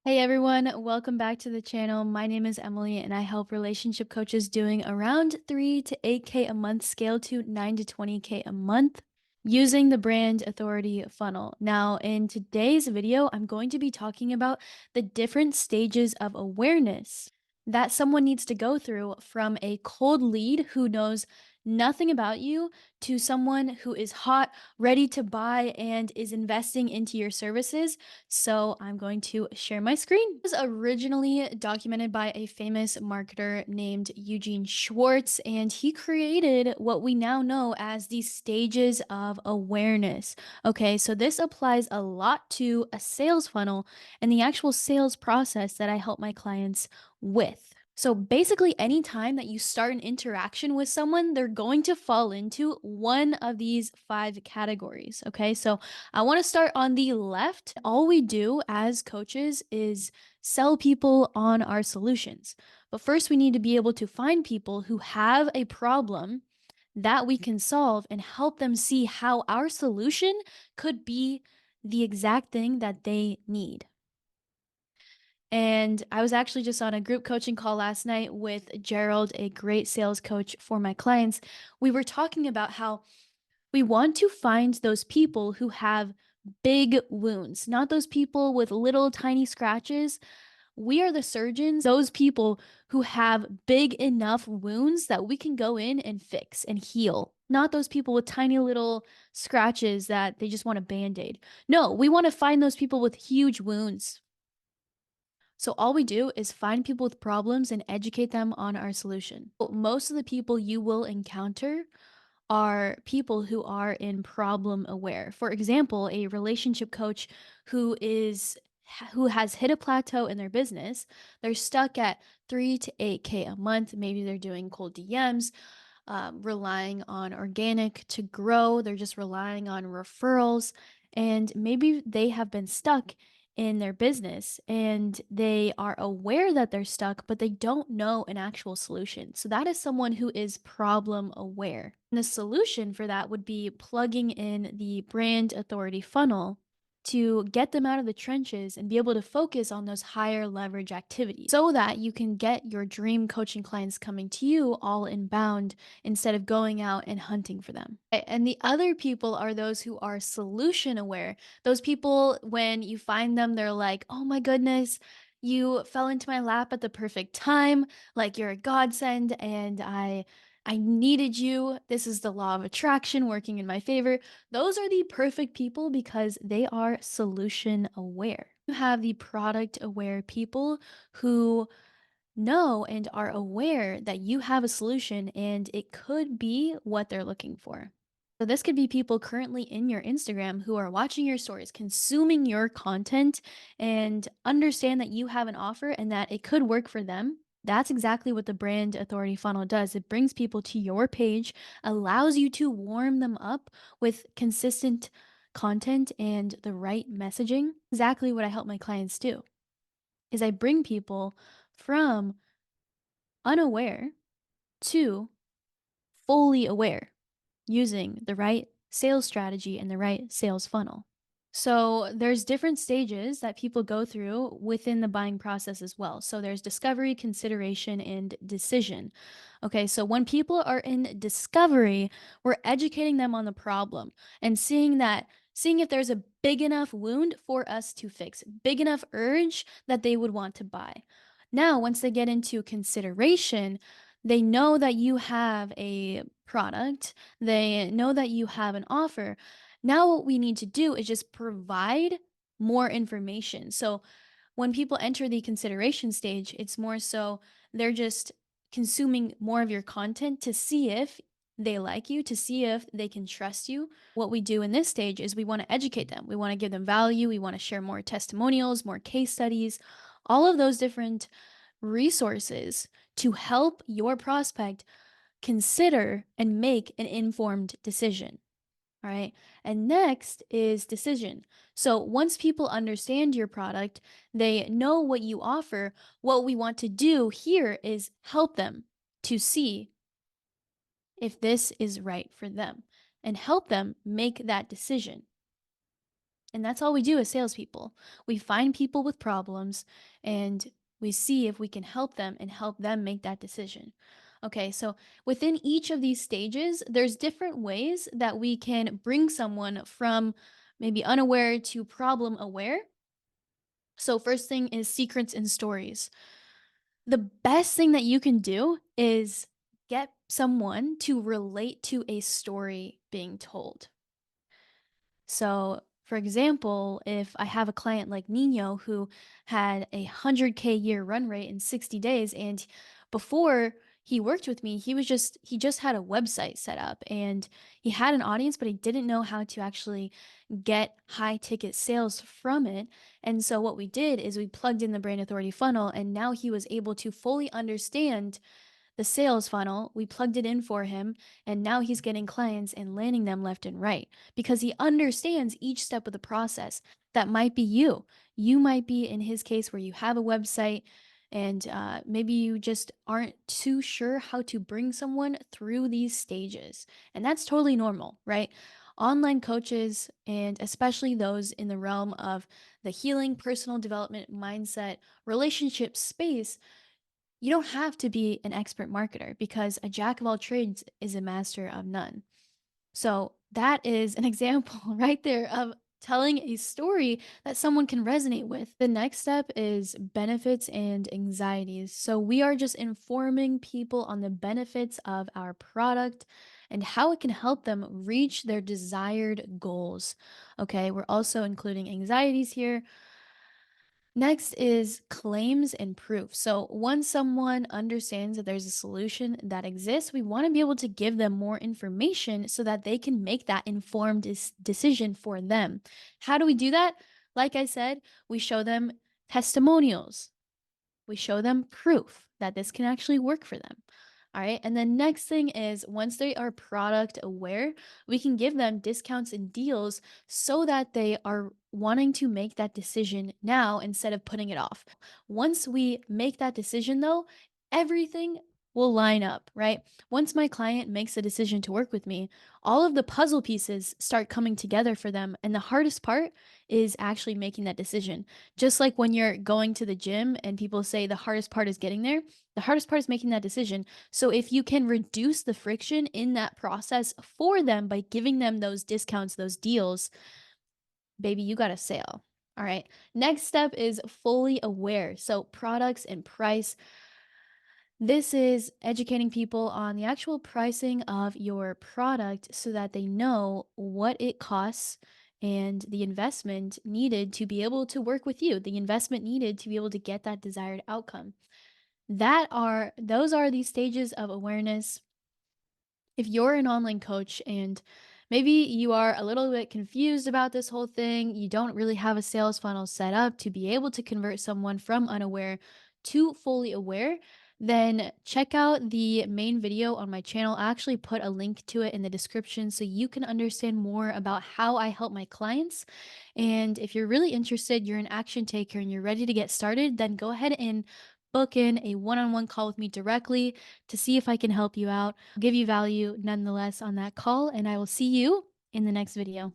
Hey everyone, welcome back to the channel. My name is Emily and I help relationship coaches doing around 3 to 8K a month scale to 9 to 20K a month using the brand authority funnel. Now, in today's video, I'm going to be talking about the different stages of awareness that someone needs to go through from a cold lead who knows nothing about you to someone who is hot, ready to buy, and is investing into your services. So I'm going to share my screen. It was originally documented by a famous marketer named Eugene Schwartz, and he created what we now know as the stages of awareness. Okay, so this applies a lot to a sales funnel and the actual sales process that I help my clients with. So basically, anytime that you start an interaction with someone, they're going to fall into one of these five categories. Okay, so I want to start on the left. All we do as coaches is sell people on our solutions. But first, we need to be able to find people who have a problem that we can solve and help them see how our solution could be the exact thing that they need. And I was actually just on a group coaching call last night with Gerald, a great sales coach for my clients. We were talking about how we want to find those people who have big wounds, not those people with little tiny scratches. We are the surgeons, those people who have big enough wounds that we can go in and fix and heal. Not those people with tiny little scratches that they just want a band aid. No, we want to find those people with huge wounds. So all we do is find people with problems and educate them on our solution. Most of the people you will encounter are people who are in problem aware. For example, a relationship coach who has hit a plateau in their business. They're stuck at 3 to 8K a month. Maybe they're doing cold DMs, relying on organic to grow. They're just relying on referrals. And maybe they have been stuck in their business and they are aware that they're stuck, but they don't know an actual solution. So that is someone who is problem aware. And the solution for that would be plugging in the brand authority funnel to get them out of the trenches and be able to focus on those higher leverage activities so that you can get your dream coaching clients coming to you all inbound instead of going out and hunting for them. And the other people are those who are solution aware. Those people, when you find them, they're like, oh my goodness, you fell into my lap at the perfect time. Like you're a godsend, and I needed you. This is the law of attraction working in my favor. Those are the perfect people because they are solution aware. You have the product aware people who know and are aware that you have a solution and it could be what they're looking for. So, this could be people currently in your Instagram who are watching your stories, consuming your content, and understand that you have an offer and that it could work for them. That's exactly what the brand authority funnel does. It brings people to your page, allows you to warm them up with consistent content and the right messaging. Exactly what I help my clients do is I bring people from unaware to fully aware using the right sales strategy and the right sales funnel. So there's different stages that people go through within the buying process as well. So there's discovery, consideration, and decision. Okay, so when people are in discovery, we're educating them on the problem and seeing if there's a big enough wound for us to fix, big enough urge that they would want to buy. Now, once they get into consideration, they know that you have a product, they know that you have an offer. Now, what we need to do is just provide more information. So, when people enter the consideration stage, it's more so they're just consuming more of your content to see if they like you, to see if they can trust you. What we do in this stage is we want to educate them. We want to give them value. We want to share more testimonials, more case studies, all of those different resources to help your prospect consider and make an informed decision. All right. And next is decision. So once people understand your product, they know what you offer. What we want to do here is help them to see if this is right for them and help them make that decision. And that's all we do as salespeople. We find people with problems and we see if we can help them and help them make that decision. Okay, so within each of these stages, there's different ways that we can bring someone from maybe unaware to problem aware. So, first thing is secrets and stories. The best thing that you can do is get someone to relate to a story being told. So, for example, if I have a client like Nino who had a 100K year run rate in 60 days, and before he worked with me, he just had a website set up and he had an audience, but he didn't know how to actually get high ticket sales from it. And so what we did is we plugged in the brand authority funnel, and now he was able to fully understand the sales funnel. We plugged it in for him, and now he's getting clients and landing them left and right because he understands each step of the process. That might be you. You might be in his case where you have a website and maybe you just aren't too sure how to bring someone through these stages. And that's totally normal, right? Online coaches, and especially those in the realm of the healing, personal development, mindset, relationship space, you don't have to be an expert marketer because a jack of all trades is a master of none. So that is an example right there of telling a story that someone can resonate with. The next step is benefits and anxieties. So we are just informing people on the benefits of our product and how it can help them reach their desired goals. Okay, we're also including anxieties here. Next is claims and proof. So, once someone understands that there's a solution that exists, we want to be able to give them more information so that they can make that informed decision for them. How do we do that? Like I said, we show them testimonials, we show them proof that this can actually work for them. All right. And the next thing is once they are product aware, we can give them discounts and deals so that they are wanting to make that decision now instead of putting it off. Once we make that decision, though, everything will line up, right? Once my client makes a decision to work with me, all of the puzzle pieces start coming together for them. And the hardest part is actually making that decision. Just like when you're going to the gym and people say the hardest part is getting there, the hardest part is making that decision. So if you can reduce the friction in that process for them by giving them those discounts, those deals, baby, you got a sale. All right. Next step is fully aware. So products and price. This is educating people on the actual pricing of your product so that they know what it costs and the investment needed to be able to work with you, the investment needed to be able to get that desired outcome. Those are the stages of awareness. If you're an online coach and maybe you are a little bit confused about this whole thing, you don't really have a sales funnel set up to be able to convert someone from unaware to fully aware, then check out the main video on my channel. I actually put a link to it in the description so you can understand more about how I help my clients. And if you're really interested, you're an action taker and you're ready to get started, then go ahead and book in a one on one call with me directly to see if I can help you out, give you value nonetheless on that call, and I will see you in the next video.